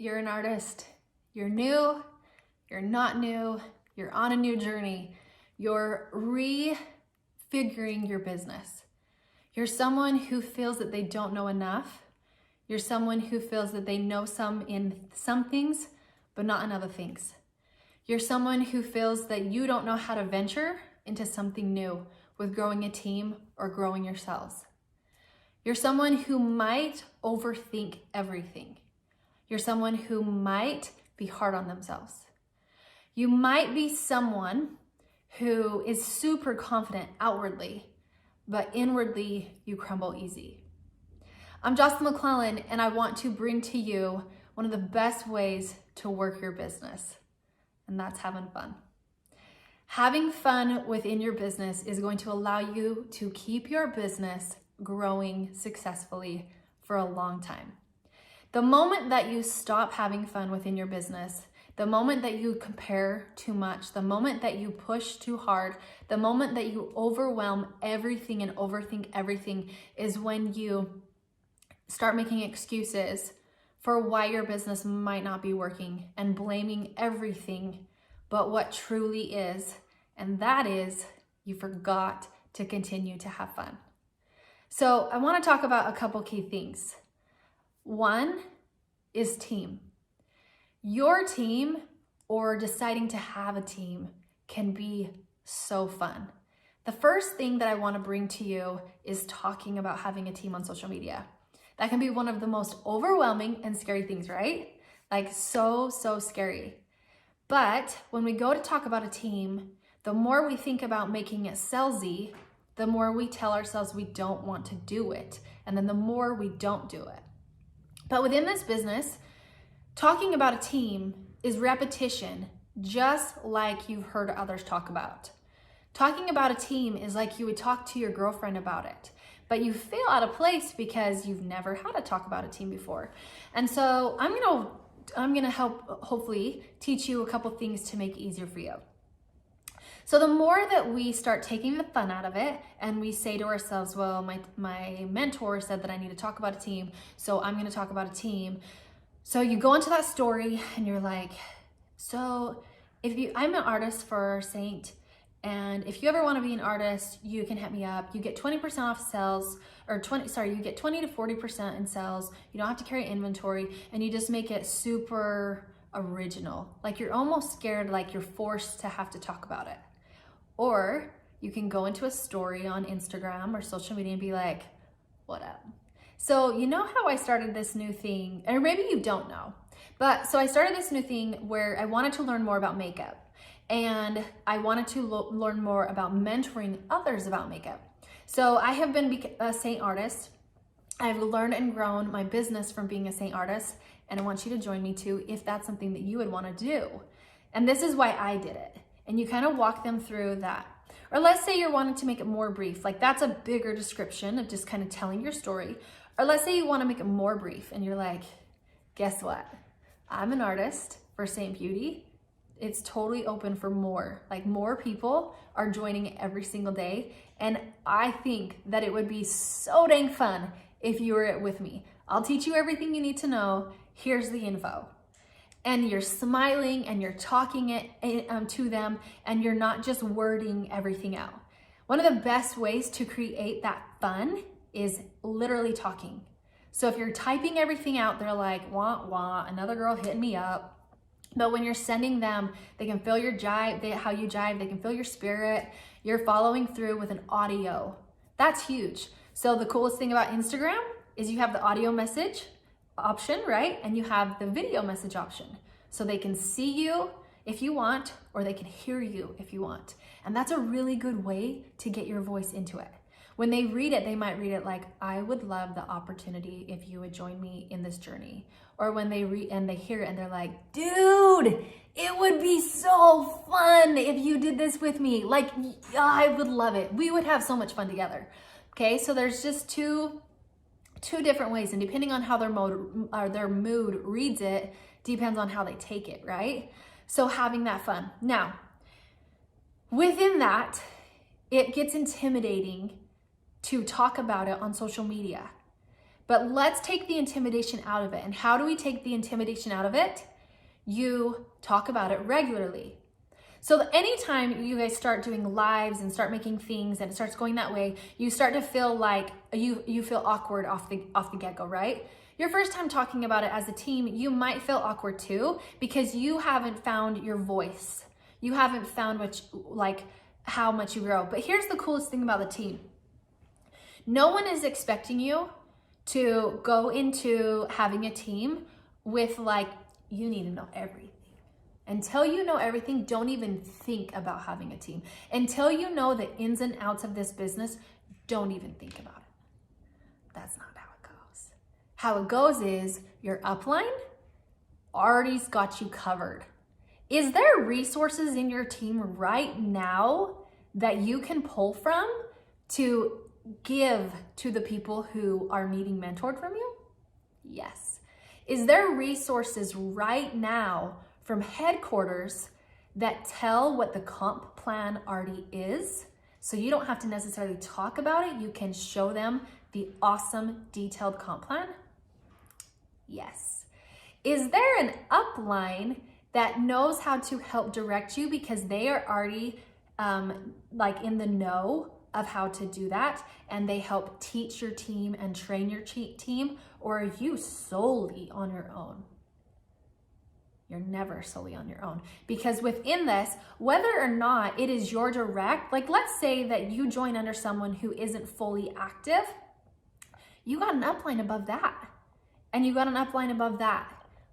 You're an artist. You're new, you're not new, you're on a new journey. You're refiguring your business. You're someone who feels that they don't know enough. You're someone who feels that they know some things, but not in other things. You're someone who feels that you don't know how to venture into something new with growing a team or growing yourselves. You're someone who might overthink everything. You're someone who might be hard on themselves. You might be someone who is super confident outwardly, but inwardly you crumble easy. I'm Jocelyn McClellan, and I want to bring to you one of the best ways to work your business, and that's having fun. Having fun within your business is going to allow you to keep your business growing successfully for a long time. The moment that you stop having fun within your business, the moment that you compare too much, the moment that you push too hard, the moment that you overwhelm everything and overthink everything is when you start making excuses for why your business might not be working and blaming everything but what truly is, and that is you forgot to continue to have fun. So I want to talk about a couple key things. One is team. Your team, or deciding to have a team, can be so fun. The first thing that I want to bring to you is talking about having a team on social media. That can be one of the most overwhelming and scary things, right? Like so scary. But when we go to talk about a team, the more we think about making it salesy, the more we tell ourselves we don't want to do it. And then the more we don't do it. But within this business, talking about a team is repetition, just like you've heard others talk about. Talking about a team is like you would talk to your girlfriend about it, but you feel out of place because you've never had to talk about a team before. And so I'm gonna help hopefully teach you a couple things to make it easier for you. So the more that we start taking the fun out of it and we say to ourselves, well, my mentor said that I need to talk about a team, so I'm gonna talk about a team. So you go into that story and you're like, so I'm an artist for Saint, and if you ever want to be an artist, you can hit me up. You get 20% off sales, you get 20 to 40% in sales. You don't have to carry inventory, and you just make it super original. Like you're almost scared, like you're forced to have to talk about it. Or you can go into a story on Instagram or social media and be like, what up? So you know how I started this new thing, or maybe you don't know, but so I started this new thing where I wanted to learn more about makeup, and I wanted to learn more about mentoring others about makeup. So I have been a Saint artist. I've learned and grown my business from being a Saint artist, and I want you to join me too if that's something that you would want to do. And this is why I did it. And you kind of walk them through that. Or let's say you're wanting to make it more brief, like that's a bigger description of just kind of telling your story. Or let's say you want to make it more brief and you're like, guess what? I'm an artist for Saint Beauty. It's totally open for more. Like more people are joining every single day. And I think that it would be so dang fun if you were with me. I'll teach you everything you need to know. Here's the info. And you're smiling and you're talking it to them, and you're not just wording everything out. One of the best ways to create that fun is literally talking. So if you're typing everything out, they're like, wah, wah, another girl hitting me up. But when you're sending them, they can feel your jive, how you jive, they can feel your spirit. You're following through with an audio. That's huge. So the coolest thing about Instagram is you have the audio message option, right? And you have the video message option. So they can see you if you want, or they can hear you if you want. And that's a really good way to get your voice into it. When they read it, they might read it like, I would love the opportunity if you would join me in this journey. Or when they read and they hear it and they're like, dude, it would be so fun if you did this with me. Like, I would love it. We would have so much fun together. Okay, so there's just two different ways, and depending on how their mood reads it, depends on how they take it, right? So having that fun. Now, within that, it gets intimidating to talk about it on social media But let's take the intimidation out of it. And how do we take the intimidation out of it? You talk about it regularly. So anytime you guys start doing lives and start making things and it starts going that way, you start to feel like you feel awkward off the get-go, right? Your first time talking about it as a team, you might feel awkward too because you haven't found your voice. You haven't found how much you grow. But here's the coolest thing about the team. No one is expecting you to go into having a team with you need to know everything. Until you know everything, don't even think about having a team. Until you know the ins and outs of this business, don't even think about it. That's not how it goes. How it goes is your upline already's got you covered. Is there resources in your team right now that you can pull from to give to the people who are needing mentored from you? Yes. Is there resources right now from headquarters that tell what the comp plan already is? So you don't have to necessarily talk about it. You can show them the awesome detailed comp plan. Yes. Is there an upline that knows how to help direct you because they are already in the know of how to do that, and they help teach your team and train your team? Or are you solely on your own? You're never solely on your own, because within this, whether or not it is your direct, let's say that you join under someone who isn't fully active, you got an upline above that, and you got an upline above that,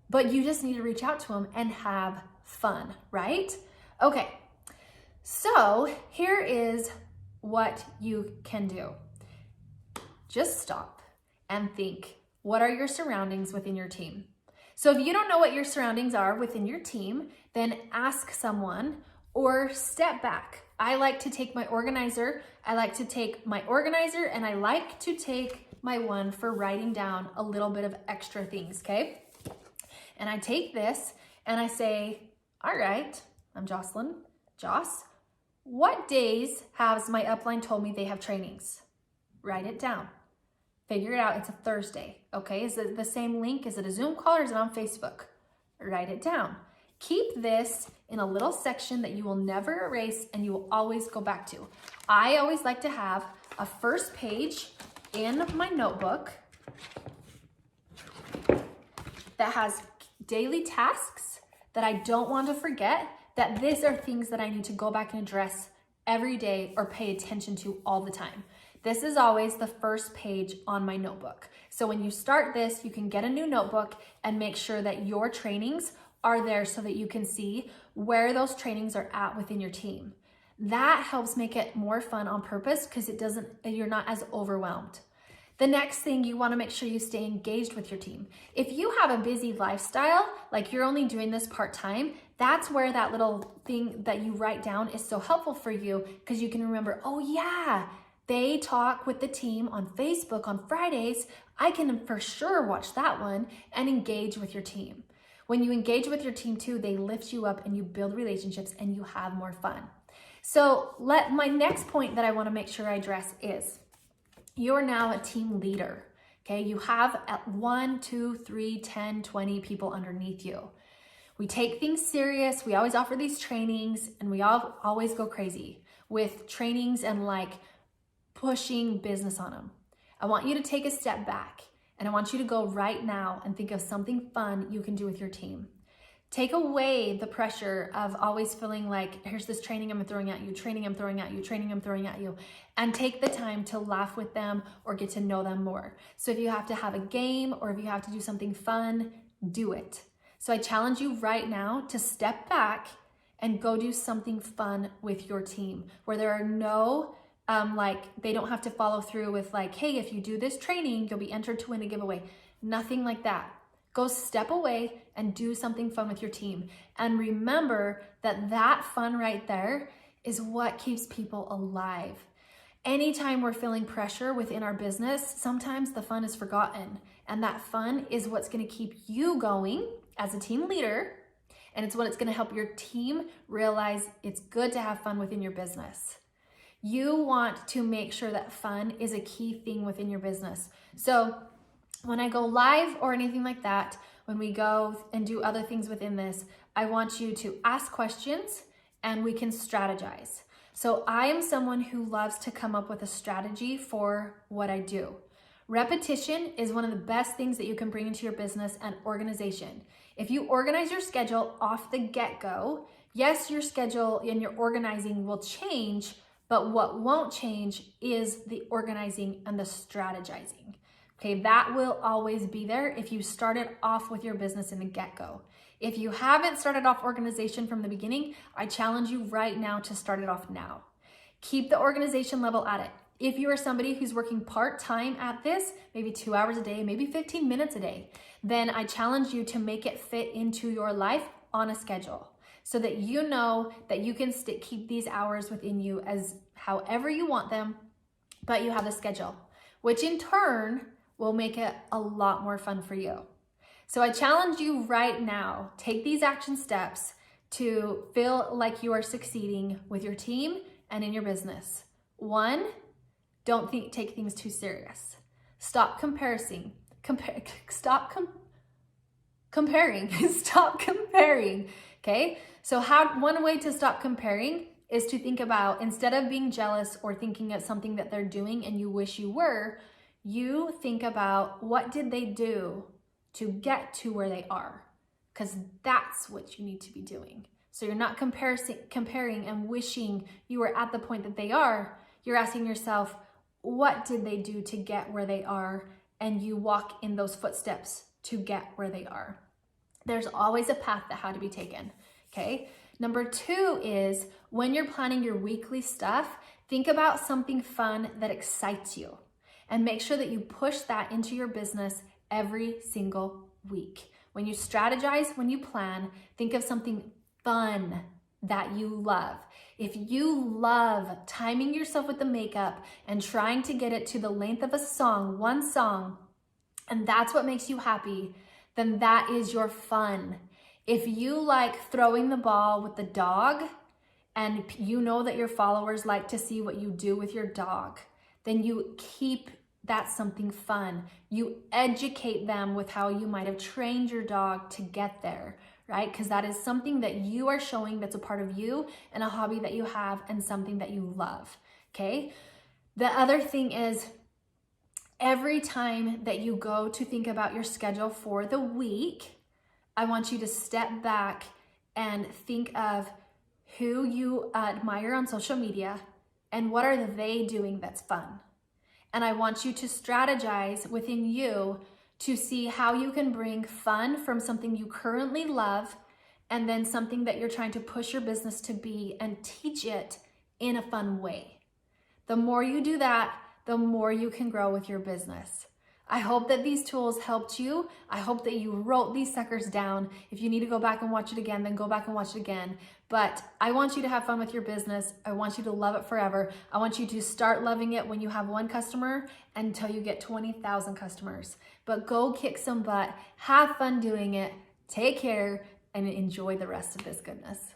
but you just need to reach out to them and have fun, right? Okay, so here is what you can do. Just stop and think, what are your surroundings within your team? So if you don't know what your surroundings are within your team, then ask someone or step back. I like to take my organizer. And I like to take my one for writing down a little bit of extra things, okay? And I take this and I say, all right, I'm Jocelyn, Joss, what days has my upline told me they have trainings? Write it down. Figure it out. It's a Thursday, okay? Is it the same link? Is it a Zoom call or is it on Facebook? Write it down. Keep this in a little section that you will never erase and you will always go back to. I always like to have a first page in my notebook that has daily tasks that I don't want to forget, that these are things that I need to go back and address every day or pay attention to all the time. This is always the first page on my notebook. So when you start this, you can get a new notebook and make sure that your trainings are there so that you can see where those trainings are at within your team. That helps make it more fun on purpose because you're not as overwhelmed. The next thing, you want to make sure you stay engaged with your team. If you have a busy lifestyle, like you're only doing this part-time, that's where that little thing that you write down is so helpful for you, because you can remember, oh yeah, they talk with the team on Facebook on Fridays. I can for sure watch that one and engage with your team. When you engage with your team too, they lift you up and you build relationships and you have more fun. So my next point that I want to make sure I address is, you're now a team leader, okay? You have 1, 2, 3, 10, 20 people underneath you. We take things serious. We always offer these trainings and we always go crazy with trainings and pushing business on them. I want you to take a step back and I want you to go right now and think of something fun you can do with your team. Take away the pressure of always feeling like, here's this training I'm throwing at you, training I'm throwing at you, training I'm throwing at you, and take the time to laugh with them or get to know them more. So if you have to have a game or if you have to do something fun, do it. So I challenge you right now to step back and go do something fun with your team where there are no, they don't have to follow through with hey, if you do this training, you'll be entered to win a giveaway. Nothing like that. Go step away and do something fun with your team. And remember that fun right there is what keeps people alive. Anytime we're feeling pressure within our business, sometimes the fun is forgotten. And that fun is what's going to keep you going as a team leader. And it's what's going to help your team realize it's good to have fun within your business. You want to make sure that fun is a key thing within your business. So when I go live or anything like that, when we go and do other things within this, I want you to ask questions and we can strategize. So I am someone who loves to come up with a strategy for what I do. Repetition is one of the best things that you can bring into your business, and organization. If you organize your schedule off the get-go, yes, your schedule and your organizing will change, but what won't change is the organizing and the strategizing. Okay, that will always be there if you started off with your business in the get-go. If you haven't started off organization from the beginning, I challenge you right now to start it off now. Keep the organization level at it. If you are somebody who's working part-time at this, maybe 2 hours a day, maybe 15 minutes a day, then I challenge you to make it fit into your life on a schedule so that you know that you can keep these hours within you as however you want them, but you have a schedule, which in turn will make it a lot more fun for you. So I challenge you right now, take these action steps to feel like you are succeeding with your team and in your business. 1, don't take things too serious. Stop comparing. Stop comparing. Stop comparing. Okay? So one way to stop comparing is to think about, instead of being jealous or thinking of something that they're doing and you wish you were, you think about what did they do to get to where they are, because that's what you need to be doing. So you're not comparing and wishing you were at the point that they are. You're asking yourself, what did they do to get where they are? And you walk in those footsteps to get where they are. There's always a path that had to be taken, okay? Number 2 is when you're planning your weekly stuff, think about something fun that excites you and make sure that you push that into your business every single week. When you strategize, when you plan, think of something fun that you love. If you love timing yourself with the makeup and trying to get it to the length of a song, one song, and that's what makes you happy, then that is your fun. If you like throwing the ball with the dog and you know that your followers like to see what you do with your dog, then you keep that something fun. You educate them with how you might have trained your dog to get there, right? Because that is something that you are showing that's a part of you and a hobby that you have and something that you love, okay? The other thing is, every time that you go to think about your schedule for the week, I want you to step back and think of who you admire on social media and what are they doing that's fun. And I want you to strategize within you to see how you can bring fun from something you currently love and then something that you're trying to push your business to be and teach it in a fun way. The more you do that, the more you can grow with your business. I hope that these tools helped you. I hope that you wrote these suckers down. If you need to go back and watch it again, then go back and watch it again. But I want you to have fun with your business. I want you to love it forever. I want you to start loving it when you have 1 customer until you get 20,000 customers. But go kick some butt, have fun doing it, take care, and enjoy the rest of this goodness.